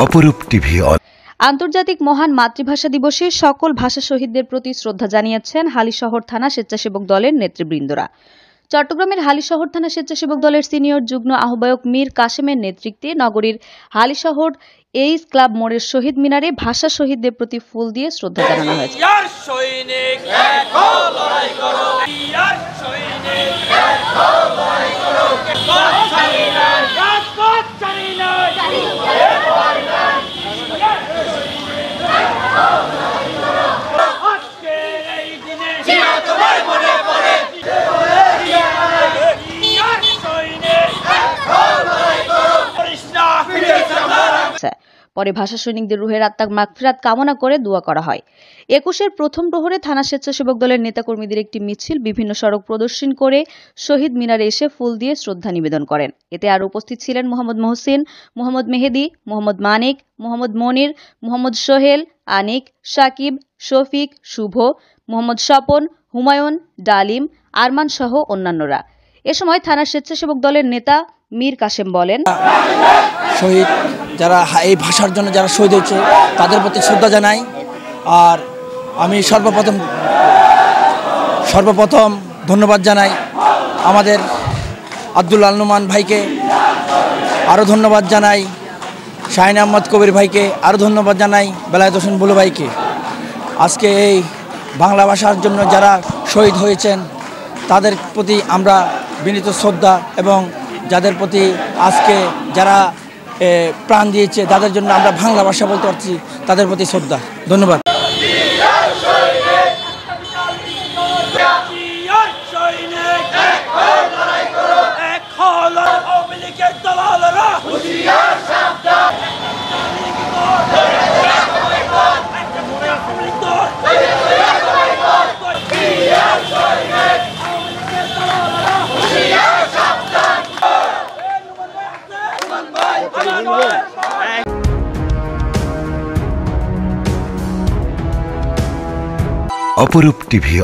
অপরূপ টিভি। আন্তর্জাতিক মহান মাতৃভাষা দিবসে সকল ভাষা শহীদদের প্রতি শ্রদ্ধা জানিয়েছেন হালিশহর থানা স্বেচ্ছাসেবক দলের নেতৃবৃন্দরা। চট্টগ্রামের হালিশহর থানা স্বেচ্ছাসেবক দলের সিনিয়র যুগ্ম আহ্বায়ক মীর কাশেমের নেতৃত্বে নগরীর হালিশহর এইস ক্লাব মোড়ের শহীদ মিনারে ভাষা শহীদদের প্রতি ফুল দিয়ে শ্রদ্ধা জানানো হয়েছে। পরে ভাষা সৈনিকদের রুহের আত্মার মাগফিরাত কামনা করে দোয়া করা হয়। ২১-এর প্রথম প্রহরে থানা স্বেচ্ছাসেবক দলের নেতাকর্মীদের একটি মিছিল বিভিন্ন সড়ক প্রদর্শন করে শহীদ মিনারে এসে ফুল দিয়ে শ্রদ্ধা নিবেদন করেন। এতে আরও উপস্থিত ছিলেন মোহাম্মদ মহসিন, মোহাম্মদ মেহেদি, মোহাম্মদ মানিক, মোহাম্মদ মনির, মোহাম্মদ সোহেল, আনিক, সাকিব, শফিক, শুভ, মোহাম্মদ স্বপন, হুমায়ুন, ডালিম, আরমান সহ অন্যান্যরা। এ সময় থানার স্বেচ্ছাসেবক দলের নেতা মীর কাশেম বলেন, শহীদ যারা এই ভাষার জন্য যারা শহীদ হয়েছে তাদের প্রতি শ্রদ্ধা জানাই। আর আমি সর্বপ্রথম ধন্যবাদ জানাই আমাদের আব্দুল আল-নুমান ভাইকে, আরও ধন্যবাদ জানাই শাহিন আহমদ কবির ভাইকে, আরও ধন্যবাদ জানাই বেলায়েত হোসেন বুলু ভাইকে। আজকে এই বাংলা ভাষার জন্য যারা শহীদ হয়েছেন তাদের প্রতি আমরা বিনীত শ্রদ্ধা এবং যাদের প্রতি আজকে যারা প্রাণ দিয়েছে তাদের জন্য আমরা বাংলা ভাষা বলতে পারছি, তাদের প্রতি শ্রদ্ধা। ধন্যবাদ। অপরূপ টিভি।